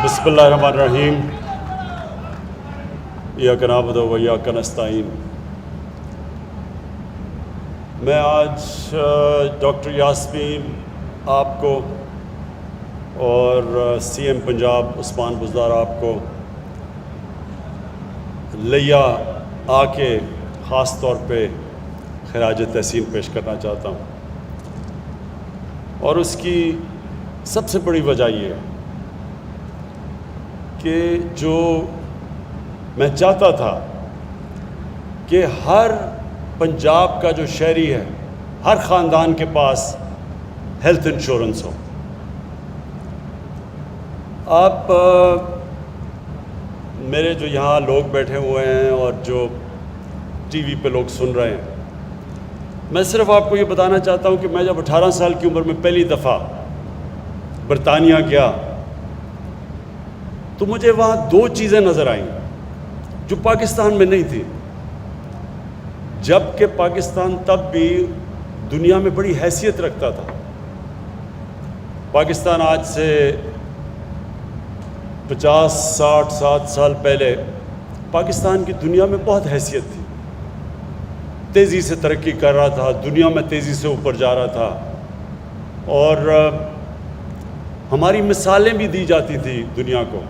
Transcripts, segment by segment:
بسم اللہ الرحمن الرحیم ایاک نعبد و ایاک نستعین۔ میں آج ڈاکٹر یاسمین آپ کو اور سی ایم پنجاب عثمان بزدار آپ کو لیا آ کے خاص طور پہ خراج تحسین پیش کرنا چاہتا ہوں، اور اس کی سب سے بڑی وجہ یہ ہے کہ جو میں چاہتا تھا کہ ہر پنجاب کا جو شہری ہے، ہر خاندان کے پاس ہیلتھ انشورنس ہو۔ آپ میرے جو یہاں لوگ بیٹھے ہوئے ہیں اور جو ٹی وی پہ لوگ سن رہے ہیں، میں صرف آپ کو یہ بتانا چاہتا ہوں کہ میں جب 18 سال کی عمر میں پہلی دفعہ برطانیہ گیا تو مجھے وہاں دو چیزیں نظر آئیں جو پاکستان میں نہیں تھی، جبکہ پاکستان تب بھی دنیا میں بڑی حیثیت رکھتا تھا۔ پاکستان آج سے 50 60 7 سال پہلے پاکستان کی دنیا میں بہت حیثیت تھی، تیزی سے ترقی کر رہا تھا، دنیا میں تیزی سے اوپر جا رہا تھا، اور ہماری مثالیں بھی دی جاتی تھی دنیا کو۔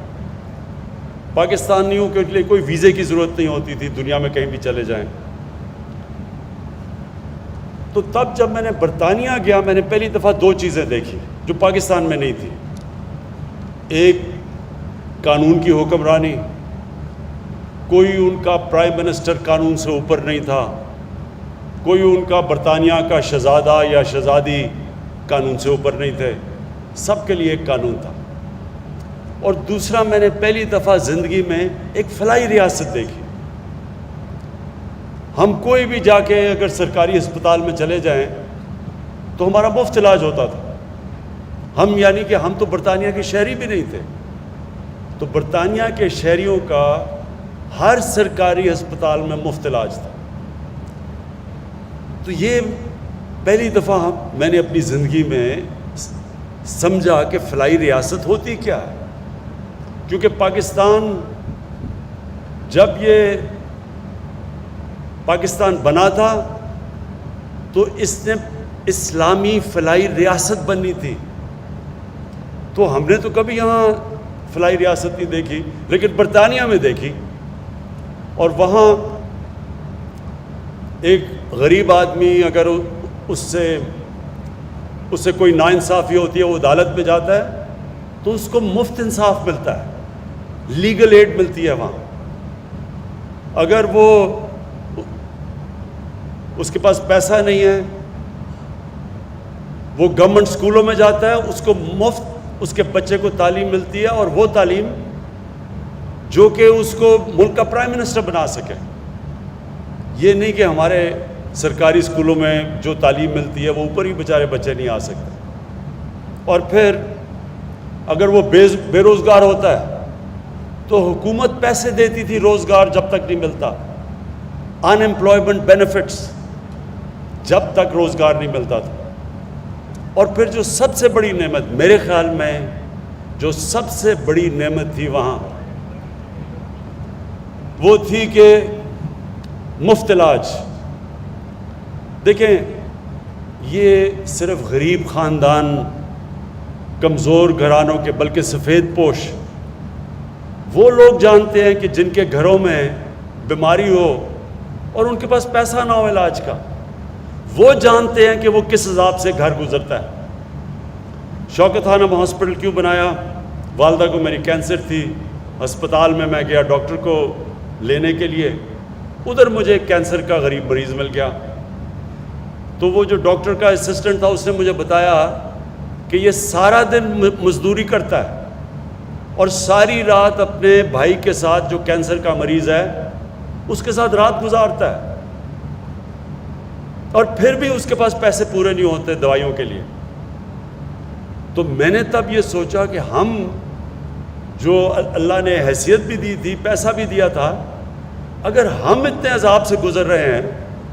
پاکستانیوں کے لیے کوئی ویزے کی ضرورت نہیں ہوتی تھی، دنیا میں کہیں بھی چلے جائیں۔ تو تب جب میں نے برطانیہ گیا، میں نے پہلی دفعہ دو چیزیں دیکھی جو پاکستان میں نہیں تھی۔ ایک، قانون کی حکمرانی، کوئی ان کا پرائم منسٹر قانون سے اوپر نہیں تھا، کوئی ان کا برطانیہ کا شہزادہ یا شہزادی قانون سے اوپر نہیں تھے، سب کے لیے ایک قانون تھا۔ اور دوسرا، میں نے پہلی دفعہ زندگی میں ایک فلاحی ریاست دیکھی۔ ہم کوئی بھی جا کے اگر سرکاری ہسپتال میں چلے جائیں تو ہمارا مفت علاج ہوتا تھا۔ ہم یعنی کہ ہم تو برطانیہ کے شہری بھی نہیں تھے، تو برطانیہ کے شہریوں کا ہر سرکاری ہسپتال میں مفت علاج تھا۔ تو یہ پہلی دفعہ میں نے اپنی زندگی میں سمجھا کہ فلاحی ریاست ہوتی کیا ہے، کیونکہ پاکستان جب یہ پاکستان بنا تھا تو اس نے اسلامی فلاحی ریاست بنی تھی، تو ہم نے تو کبھی یہاں فلاحی ریاست نہیں دیکھی، لیکن برطانیہ میں دیکھی۔ اور وہاں ایک غریب آدمی اگر اس سے کوئی ناانصافی ہوتی ہے، وہ عدالت میں جاتا ہے تو اس کو مفت انصاف ملتا ہے، لیگل ایڈ ملتی ہے وہاں۔ اگر وہ اس کے پاس پیسہ نہیں ہے، وہ گورنمنٹ اسکولوں میں جاتا ہے، اس کو مفت اس کے بچے کو تعلیم ملتی ہے، اور وہ تعلیم جو کہ اس کو ملک کا پرائم منسٹر بنا سکے۔ یہ نہیں کہ ہمارے سرکاری اسکولوں میں جو تعلیم ملتی ہے وہ اوپر ہی بیچارے بچے نہیں آ سکتے۔ اور پھر اگر وہ بے روزگار ہوتا ہے تو حکومت پیسے دیتی تھی روزگار جب تک نہیں ملتا، ان ایمپلائمنٹ بینیفٹس جب تک روزگار نہیں ملتا تھا۔ اور پھر جو سب سے بڑی نعمت میرے خیال میں، جو سب سے بڑی نعمت تھی وہاں، وہ تھی کہ مفت علاج۔ دیکھیں، یہ صرف غریب خاندان، کمزور گھرانوں کے، بلکہ سفید پوش وہ لوگ جانتے ہیں کہ جن کے گھروں میں بیماری ہو اور ان کے پاس پیسہ نہ ہو علاج کا، وہ جانتے ہیں کہ وہ کس عذاب سے گھر گزرتا ہے۔ شوکت خانم ہاسپٹل کیوں بنایا؟ والدہ کو میری کینسر تھی، ہسپتال میں گیا ڈاکٹر کو لینے کے لیے، ادھر مجھے کینسر کا غریب مریض مل گیا۔ تو وہ جو ڈاکٹر کا اسسٹنٹ تھا، اس نے مجھے بتایا کہ یہ سارا دن مزدوری کرتا ہے اور ساری رات اپنے بھائی کے ساتھ جو کینسر کا مریض ہے اس کے ساتھ رات گزارتا ہے، اور پھر بھی اس کے پاس پیسے پورے نہیں ہوتے دوائیوں کے لیے۔ تو میں نے تب یہ سوچا کہ ہم جو اللہ نے حیثیت بھی دی تھی، پیسہ بھی دیا تھا، اگر ہم اتنے عذاب سے گزر رہے ہیں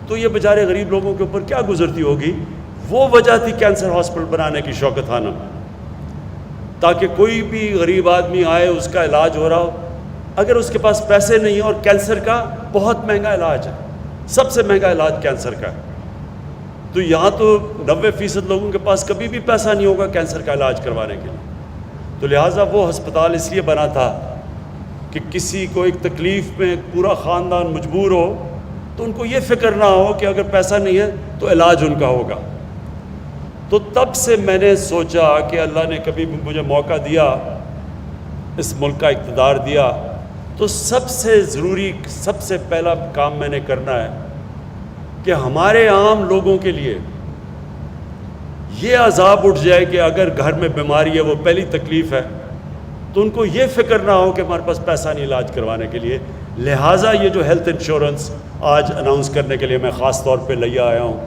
تو یہ بیچارے غریب لوگوں کے اوپر کیا گزرتی ہوگی۔ وہ وجہ تھی کینسر ہاسپٹل بنانے کی شوکت خانم۔ تاکہ کوئی بھی غریب آدمی آئے اس کا علاج ہو رہا ہو. اگر اس کے پاس پیسے نہیں ہیں، اور کینسر کا بہت مہنگا علاج ہے، سب سے مہنگا علاج کینسر کا ہے، تو یہاں تو 90% لوگوں کے پاس کبھی بھی پیسہ نہیں ہوگا کینسر کا علاج کروانے کے لیے. تو لہٰذا وہ ہسپتال اس لیے بنا تھا کہ کسی کو ایک تکلیف میں پورا خاندان مجبور ہو تو ان کو یہ فکر نہ ہو کہ اگر پیسہ نہیں ہے تو علاج ان کا ہوگا. تو تب سے میں نے سوچا کہ اللہ نے کبھی بھی مجھے موقع دیا، اس ملک کا اقتدار دیا، تو سب سے ضروری، سب سے پہلا کام میں نے کرنا ہے کہ ہمارے عام لوگوں کے لیے یہ عذاب اٹھ جائے کہ اگر گھر میں بیماری ہے، وہ پہلی تکلیف ہے، تو ان کو یہ فکر نہ ہو کہ ہمارے پاس پیسہ نہیں علاج کروانے کے لیے. لہٰذا یہ جو ہیلتھ انشورنس آج اناؤنس کرنے کے لیے میں خاص طور پہ لے آیا ہوں،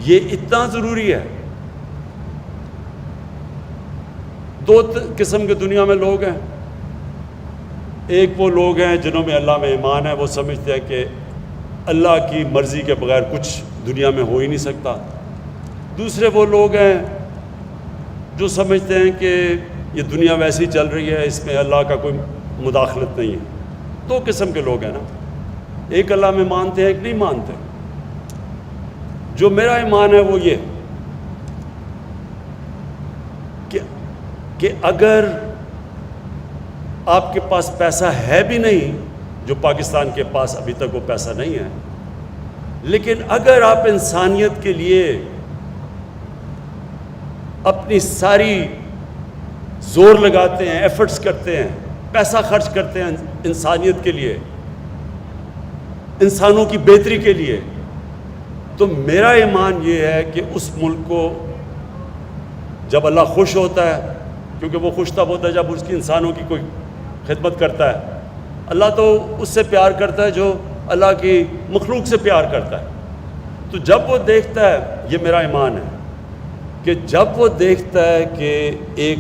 یہ اتنا ضروری ہے. دو قسم کے دنیا میں لوگ ہیں. ایک وہ لوگ ہیں جنہوں میں اللہ میں ایمان ہے، وہ سمجھتے ہیں کہ اللہ کی مرضی کے بغیر کچھ دنیا میں ہو ہی نہیں سکتا. دوسرے وہ لوگ ہیں جو سمجھتے ہیں کہ یہ دنیا ویسی چل رہی ہے، اس میں اللہ کا کوئی مداخلت نہیں ہے. دو قسم کے لوگ ہیں نا، ایک اللہ میں مانتے ہیں، ایک نہیں مانتے. جو میرا ایمان ہے وہ یہ کہ اگر آپ کے پاس پیسہ ہے بھی نہیں، جو پاکستان کے پاس ابھی تک وہ پیسہ نہیں ہے، لیکن اگر آپ انسانیت کے لیے اپنی ساری زور لگاتے ہیں، ایفرٹس کرتے ہیں، پیسہ خرچ کرتے ہیں انسانیت کے لیے، انسانوں کی بہتری کے لیے، تو میرا ایمان یہ ہے کہ اس ملک کو جب اللہ خوش ہوتا ہے، کیونکہ وہ خوش تب ہوتا ہے جب اس کی انسانوں کی کوئی خدمت کرتا ہے. اللہ تو اس سے پیار کرتا ہے جو اللہ کی مخلوق سے پیار کرتا ہے. تو جب وہ دیکھتا ہے، یہ میرا ایمان ہے کہ جب وہ دیکھتا ہے کہ ایک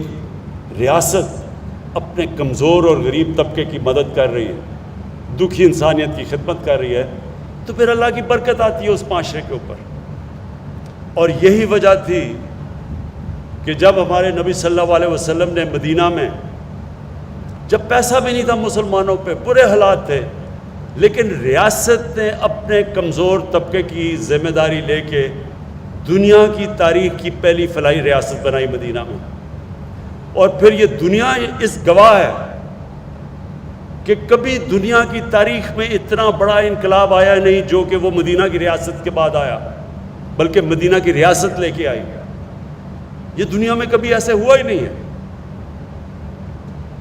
ریاست اپنے کمزور اور غریب طبقے کی مدد کر رہی ہے، دکھی انسانیت کی خدمت کر رہی ہے، تو پھر اللہ کی برکت آتی ہے اس معاشرے کے اوپر. اور یہی وجہ تھی کہ جب ہمارے نبی صلی اللہ علیہ وسلم نے مدینہ میں، جب پیسہ بھی نہیں تھا مسلمانوں پہ، برے حالات تھے، لیکن ریاست نے اپنے کمزور طبقے کی ذمہ داری لے کے دنیا کی تاریخ کی پہلی فلاحی ریاست بنائی مدینہ میں. اور پھر یہ دنیا اس گواہ ہے کہ کبھی دنیا کی تاریخ میں اتنا بڑا انقلاب آیا نہیں جو کہ وہ مدینہ کی ریاست کے بعد آیا، بلکہ مدینہ کی ریاست لے کے آئی. یہ دنیا میں کبھی ایسے ہوا ہی نہیں ہے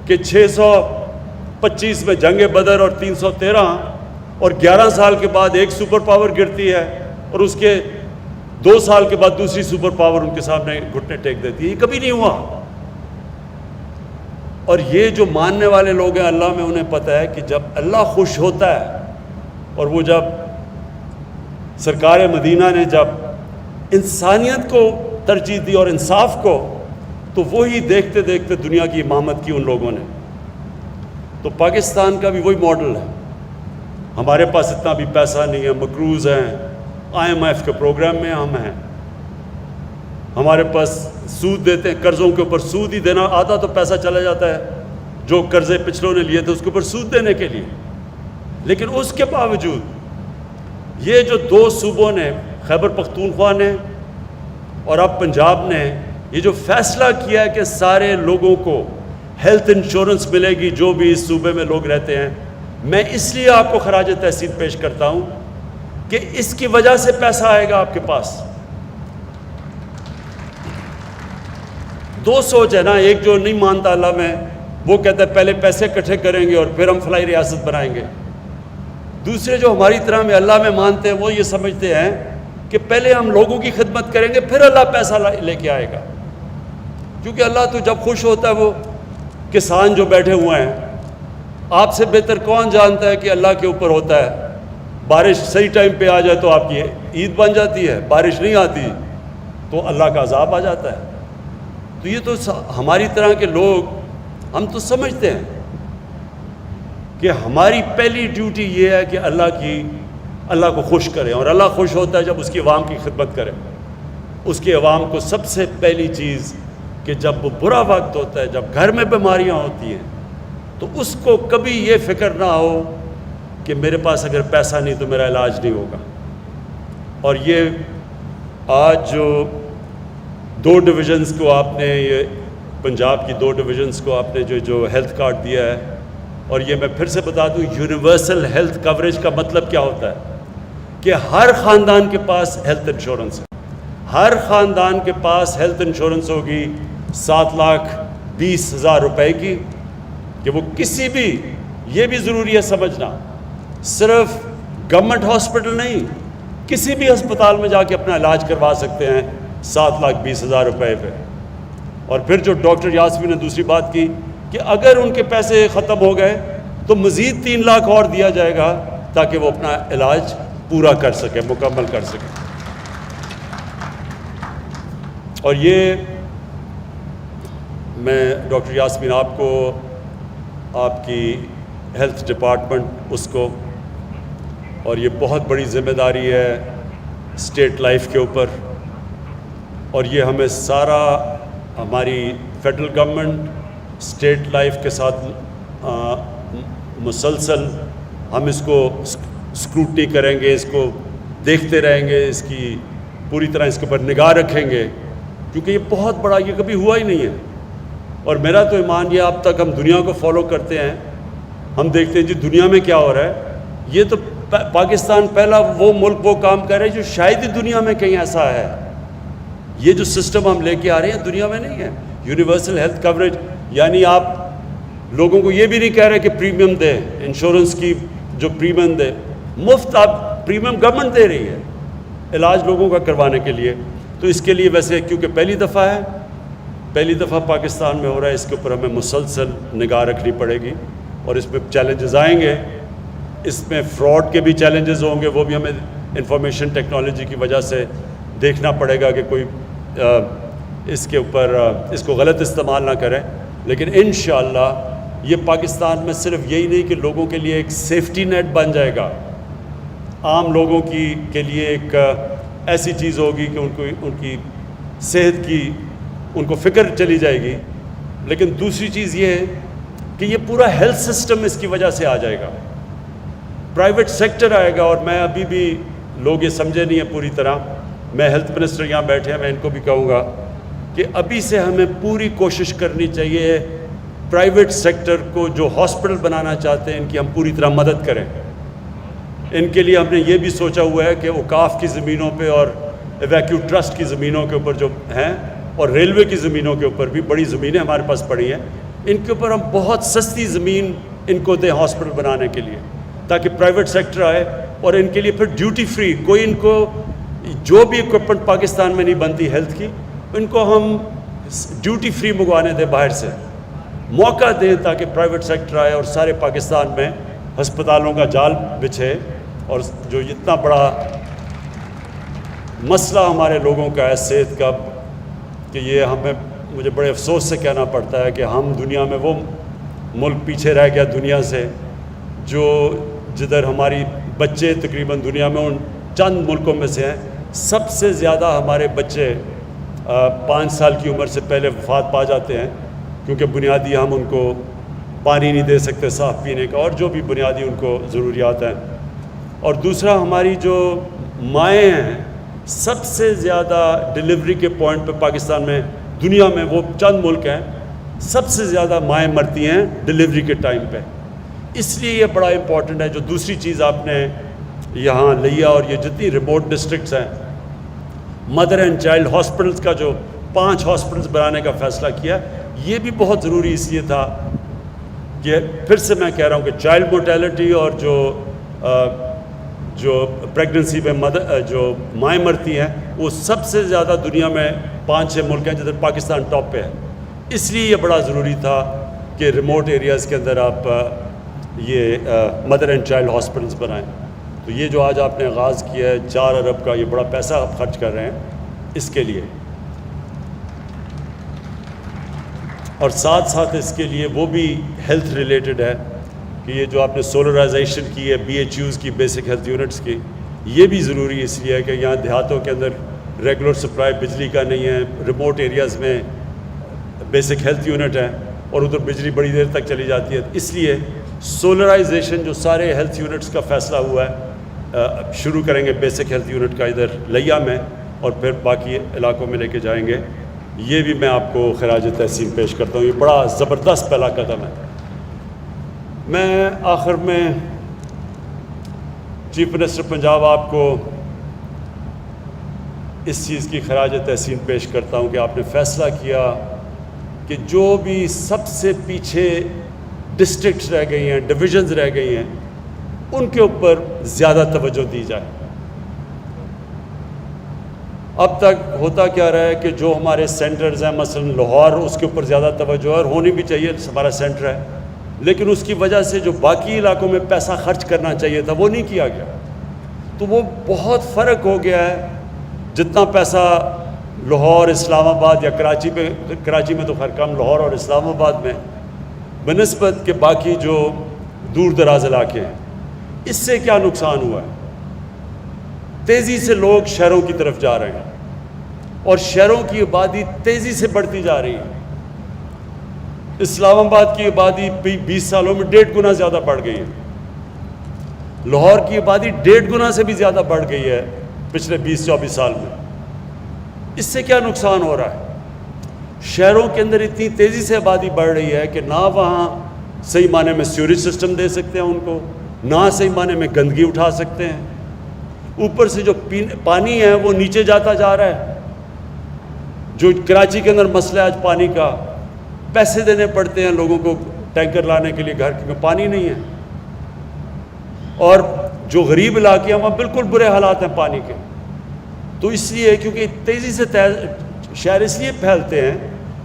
کہ 625 میں جنگ بدر اور 313 اور 11 سال کے بعد ایک سپر پاور گرتی ہے اور اس کے 2 سال کے بعد دوسری سپر پاور ان کے سامنے گھٹنے ٹیک دیتی ہے. یہ کبھی نہیں ہوا. اور یہ جو ماننے والے لوگ ہیں اللہ میں، انہیں پتہ ہے کہ جب اللہ خوش ہوتا ہے، اور وہ جب سرکار مدینہ نے جب انسانیت کو ترجیح دی اور انصاف کو، تو وہی دیکھتے دیکھتے دنیا کی امامت کی ان لوگوں نے. تو پاکستان کا بھی وہی ماڈل ہے. ہمارے پاس اتنا بھی پیسہ نہیں ہے، مقروض ہیں، IMF کے پروگرام میں ہم ہیں، ہمارے پاس سود دیتے ہیں، قرضوں کے اوپر سود ہی دینا، آدھا تو پیسہ چلا جاتا ہے جو قرضے پچھلوں نے لیے تھے اس کے اوپر سود دینے کے لیے. لیکن اس کے باوجود یہ جو 2 صوبوں نے، خیبر پختونخوا نے اور اب پنجاب نے، یہ جو فیصلہ کیا ہے کہ سارے لوگوں کو ہیلتھ انشورنس ملے گی جو بھی اس صوبے میں لوگ رہتے ہیں، میں اس لیے آپ کو خراج تحسین پیش کرتا ہوں کہ اس کی وجہ سے پیسہ آئے گا آپ کے پاس. 2 سوچ ہے نا، ایک جو نہیں مانتا اللہ میں، وہ کہتا ہے پہلے پیسے اکٹھے کریں گے اور پھر ہم فلاحی ریاست بنائیں گے. دوسرے جو ہماری طرح میں اللہ میں مانتے ہیں، وہ یہ سمجھتے ہیں کہ پہلے ہم لوگوں کی خدمت کریں گے پھر اللہ پیسہ لے کے آئے گا. کیونکہ اللہ تو جب خوش ہوتا ہے، وہ کسان جو بیٹھے ہوئے ہیں، آپ سے بہتر کون جانتا ہے کہ اللہ کے اوپر ہوتا ہے. بارش صحیح ٹائم پہ آ جائے تو آپ کی عید بن جاتی ہے، بارش نہیں آتی تو اللہ کا عذاب آ جاتا ہے. تو یہ تو ہماری طرح کے لوگ، ہم تو سمجھتے ہیں کہ ہماری پہلی ڈیوٹی یہ ہے کہ اللہ کو خوش کریں، اور اللہ خوش ہوتا ہے جب اس کی عوام کی خدمت کریں. اس کے عوام کو سب سے پہلی چیز کہ جب وہ برا وقت ہوتا ہے، جب گھر میں بیماریاں ہوتی ہیں، تو اس کو کبھی یہ فکر نہ ہو کہ میرے پاس اگر پیسہ نہیں تو میرا علاج نہیں ہوگا۔ اور یہ آج جو 2 ڈویژنز کو آپ نے، یہ پنجاب کی 2 ڈویژنز کو آپ نے جو ہیلتھ کارڈ دیا ہے، اور یہ میں پھر سے بتا دوں، یونیورسل ہیلتھ کوریج کا مطلب کیا ہوتا ہے کہ ہر خاندان کے پاس ہیلتھ انشورنس ہے، ہر خاندان کے پاس ہیلتھ انشورنس ہوگی 7,20,000 روپے کی، کہ وہ کسی بھی، یہ بھی ضروری ہے سمجھنا، صرف گورنمنٹ ہاسپٹل نہیں، کسی بھی ہسپتال میں جا کے اپنا علاج کروا سکتے ہیں 7,20,000 روپے پہ۔ اور پھر جو ڈاکٹر یاسمین نے دوسری بات کی کہ اگر ان کے پیسے ختم ہو گئے تو مزید 3 لاکھ اور دیا جائے گا تاکہ وہ اپنا علاج پورا کر سکے، مکمل کر سکے۔ اور یہ میں ڈاکٹر یاسمین آپ کو، آپ کی ہیلتھ ڈپارٹمنٹ اس کو، اور یہ بہت بڑی ذمہ داری ہے اسٹیٹ لائف کے اوپر، اور یہ ہمیں سارا، ہماری فیڈرل گورنمنٹ اسٹیٹ لائف کے ساتھ مسلسل ہم اس کو اسکروٹنی کریں گے، اس کو دیکھتے رہیں گے، اس کی پوری طرح اس کے اوپر نگاہ رکھیں گے، کیونکہ یہ بہت بڑا، یہ کبھی ہوا ہی نہیں ہے۔ اور میرا تو ایمان یہ، اب تک ہم دنیا کو فالو کرتے ہیں، ہم دیکھتے ہیں جی دنیا میں کیا ہو رہا ہے، یہ تو پاکستان پہلا وہ ملک وہ کام کر رہے ہیں جو شاید ہی دنیا میں کہیں ایسا ہے۔ یہ جو سسٹم ہم لے کے آ رہے ہیں دنیا میں نہیں ہے، یونیورسل ہیلتھ کوریج، یعنی آپ لوگوں کو یہ بھی نہیں کہہ رہے کہ پریمیم دے، انشورنس کی جو پریمیم دے، مفت آپ پریمیم گورنمنٹ دے رہی ہے علاج لوگوں کا کروانے کے لیے۔ تو اس کے لیے ویسے کیونکہ پہلی دفعہ پاکستان میں ہو رہا ہے، اس کے اوپر ہمیں مسلسل نگاہ رکھنی پڑے گی، اور اس میں چیلنجز آئیں گے، اس میں فراڈ کے بھی چیلنجز ہوں گے، وہ بھی ہمیں انفارمیشن ٹیکنالوجی کی وجہ سے دیکھنا پڑے گا کہ کوئی اس کے اوپر اس کو غلط استعمال نہ کرے۔ لیکن انشاءاللہ یہ پاکستان میں صرف یہی نہیں کہ لوگوں کے لیے ایک سیفٹی نیٹ بن جائے گا، عام لوگوں کے لیے ایک ایسی چیز ہوگی کہ ان کی صحت کی ان کو فکر چلی جائے گی، لیکن دوسری چیز یہ ہے کہ یہ پورا ہیلتھ سسٹم اس کی وجہ سے آ جائے گا، پرائیویٹ سیکٹر آئے گا۔ اور میں ابھی بھی، لوگ یہ سمجھے نہیں ہیں پوری طرح، میں ہیلتھ منسٹر یہاں بیٹھے ہیں، میں ان کو بھی کہوں گا کہ ابھی سے ہمیں پوری کوشش کرنی چاہیے پرائیویٹ سیکٹر کو جو ہاسپٹل بنانا چاہتے ہیں ان کی ہم پوری طرح مدد کریں۔ ان کے لیے ہم نے یہ بھی سوچا ہوا ہے کہ اوقاف کی زمینوں پہ اور ایویکیو ٹرسٹ کی زمینوں کے اوپر جو ہیں، اور ریلوے کی زمینوں کے اوپر بھی بڑی زمینیں ہمارے پاس پڑی ہیں، ان کے اوپر ہم بہت سستی زمین ان کو دیں ہاسپٹل بنانے کے لیے، تاکہ پرائیویٹ سیکٹر آئے، اور ان کے لیے پھر ڈیوٹی فری، کوئی ان کو جو بھی اکوپمنٹ پاکستان میں نہیں بنتی ہیلتھ کی، ان کو ہم ڈیوٹی فری منگوانے دیں باہر سے، موقع دیں تاکہ پرائیویٹ سیکٹر آئے اور سارے پاکستان میں ہسپتالوں کا جال بچھے۔ اور جو اتنا بڑا مسئلہ ہمارے لوگوں کا ہے صحت کا، کہ یہ مجھے بڑے افسوس سے کہنا پڑتا ہے کہ ہم دنیا میں وہ ملک پیچھے رہ گیا دنیا سے، جدھر ہماری بچے تقریباً دنیا میں ان چند ملکوں میں سے ہیں، سب سے زیادہ ہمارے بچے 5 سال کی عمر سے پہلے وفات پا جاتے ہیں، کیونکہ بنیادی ہم ان کو پانی نہیں دے سکتے صاف پینے کا، اور جو بھی بنیادی ان کو ضروریات ہیں۔ اور دوسرا، ہماری جو مائیں ہیں، سب سے زیادہ ڈیلیوری کے پوائنٹ پہ پاکستان میں، دنیا میں وہ چند ملک ہیں، سب سے زیادہ مائیں مرتی ہیں ڈیلیوری کے ٹائم پہ۔ اس لیے یہ بڑا امپورٹنٹ ہے۔ جو دوسری چیز آپ نے یہاں لیا، اور یہ جتنی ریموٹ ڈسٹرکٹس ہیں، مدر اینڈ چائلڈ ہاسپٹلس کا جو 5 ہاسپٹلس بنانے کا فیصلہ کیا، یہ بھی بہت ضروری اس لیے تھا کہ پھر سے میں کہہ رہا ہوں کہ چائلڈ مورٹیلٹی اور جو پریگننسی میں جو مائیں مرتی ہیں، وہ سب سے زیادہ دنیا میں 5-6 ملک ہیں جدھر پاکستان ٹاپ پہ ہے۔ اس لیے یہ بڑا ضروری تھا کہ ریموٹ ایریاز کے اندر آپ یہ مدر اینڈ چائلڈ ہاسپٹلس بنائیں۔ تو یہ جو آج آپ نے آغاز کیا ہے 4 ارب کا، یہ بڑا پیسہ آپ خرچ کر رہے ہیں اس کے لیے، اور ساتھ ساتھ اس کے لیے وہ بھی ہیلتھ ریلیٹڈ ہے کہ یہ جو آپ نے سولرائزیشن کی ہے BHUs کی، بیسک ہیلتھ یونٹس کی، یہ بھی ضروری اس لیے ہے کہ یہاں دیہاتوں کے اندر ریگولر سپلائی بجلی کا نہیں ہے، ریموٹ ایریاز میں بیسک ہیلتھ یونٹ ہیں اور ادھر بجلی بڑی دیر تک چلی جاتی ہے. اس لیے سولرائزیشن جو سارے ہیلتھ یونٹس کا فیصلہ ہوا ہے شروع کریں گے بیسک ہیلتھ یونٹ کا ادھر لیا میں اور پھر باقی علاقوں میں لے کے جائیں گے. یہ بھی میں آپ کو خراج تحسین پیش کرتا ہوں. یہ بڑا زبردست پہلا قدم ہے. میں آخر میں چیف منسٹر پنجاب آپ کو اس چیز کی خراج تحسین پیش کرتا ہوں کہ آپ نے فیصلہ کیا کہ جو بھی سب سے پیچھے ڈسٹرکٹس رہ گئی ہیں، ڈویژنز رہ گئی ہیں، ان کے اوپر زیادہ توجہ دی جائے. اب تک ہوتا کیا رہا ہے کہ جو ہمارے سینٹرز ہیں، مثلا لاہور، اس کے اوپر زیادہ توجہ ہے اور ہونی بھی چاہیے، ہمارا سینٹر ہے، لیکن اس کی وجہ سے جو باقی علاقوں میں پیسہ خرچ کرنا چاہیے تھا وہ نہیں کیا گیا. تو وہ بہت فرق ہو گیا ہے. جتنا پیسہ لاہور، اسلام آباد یا کراچی میں تو خیر کم، لاہور اور اسلام آباد میں بنسبت کہ باقی جو دور دراز علاقے ہیں، اس سے کیا نقصان ہوا ہے؟ تیزی سے لوگ شہروں کی طرف جا رہے ہیں اور شہروں کی آبادی تیزی سے بڑھتی جا رہی ہے. اسلام آباد کی آبادی 20 سالوں میں 1.5 گنا زیادہ بڑھ گئی ہے. لاہور کی آبادی 1.5 گنا سے بھی زیادہ بڑھ گئی ہے پچھلے 20-24 سال میں. اس سے کیا نقصان ہو رہا ہے؟ شہروں کے اندر اتنی تیزی سے آبادی بڑھ رہی ہے کہ نہ وہاں صحیح معنی میں سیوریج سسٹم دے سکتے ہیں ان کو، نہ صحیح معنی میں گندگی اٹھا سکتے ہیں. اوپر سے جو پانی ہے وہ نیچے جاتا جا رہا ہے. جو کراچی کے اندر مسئلہ ہے آج پانی کا، پیسے دینے پڑتے ہیں لوگوں کو ٹینکر لانے کے لیے گھر میں پانی نہیں ہے. اور جو غریب علاقے ہیں وہاں بالکل برے حالات ہیں پانی کے. تو اس لیے کیونکہ تیزی سے شہر اس لیے پھیلتے ہیں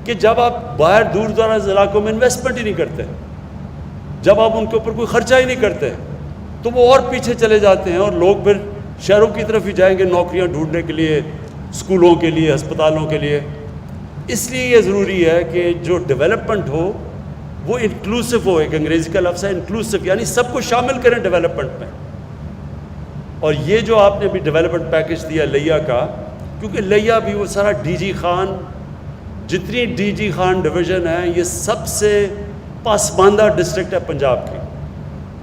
کہ جب آپ باہر دور دراز علاقوں میں انویسٹمنٹ ہی نہیں کرتے، جب آپ ان کے اوپر کوئی خرچہ ہی نہیں کرتے، تو وہ اور پیچھے چلے جاتے ہیں اور لوگ پھر شہروں کی طرف ہی جائیں گے نوکریاں ڈھونڈنے کے لیے، اسکولوں کے لیے، ہسپتالوں کے لیے. اس لیے یہ ضروری ہے کہ جو ڈیولپمنٹ ہو وہ انکلوسیو ہو. ایک انگریزی کا لفظ ہے انکلوسیو، یعنی سب کو شامل کریں ڈیولپمنٹ میں. اور یہ جو آپ نے بھی ڈیولپمنٹ پیکج دیا لیا کا، کیونکہ لیا بھی وہ سارا ڈی جی خان، جتنی ڈی جی خان ڈویژن ہے یہ سب سے پسماندہ ڈسٹرکٹ ہے پنجاب کی،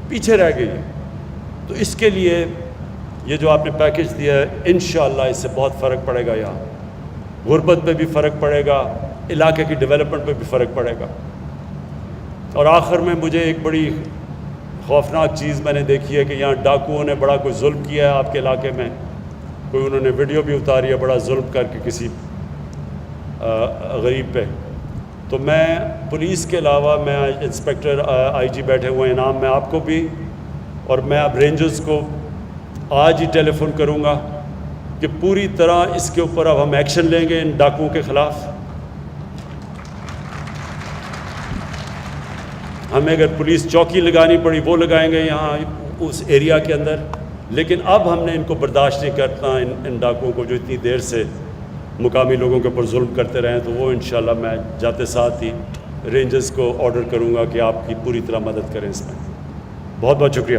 پیچھے رہ گئی ہے. تو اس کے لیے یہ جو آپ نے پیکج دیا ہے انشاءاللہ اس سے بہت فرق پڑے گا. یہاں غربت پہ بھی فرق پڑے گا، علاقے کی ڈیولپمنٹ پہ بھی فرق پڑے گا. اور آخر میں مجھے ایک بڑی خوفناک چیز میں نے دیکھی ہے کہ یہاں ڈاکوؤں نے بڑا کوئی ظلم کیا ہے آپ کے علاقے میں. کوئی انہوں نے ویڈیو بھی اتاری ہے بڑا ظلم کر کے کسی غریب پہ. تو میں پولیس کے علاوہ میں انسپیکٹر آئی جی بیٹھے ہوئے ہیں انعام، میں آپ کو بھی، اور میں اب رینجرز کو آج ہی ٹیلی فون کروں گا کہ پوری طرح اس کے اوپر اب ہم ایکشن لیں گے ان ڈاکوؤں کے خلاف. ہمیں اگر پولیس چوکی لگانی پڑی وہ لگائیں گے یہاں اس ایریا کے اندر، لیکن اب ہم نے ان کو برداشت نہیں کرنا، ان ڈاکوؤں کو جو اتنی دیر سے مقامی لوگوں کے اوپر ظلم کرتے رہے ہیں. تو وہ انشاءاللہ میں جاتے ساتھ ہی رینجرز کو آرڈر کروں گا کہ آپ کی پوری طرح مدد کریں اس میں. بہت بہت شکریہ.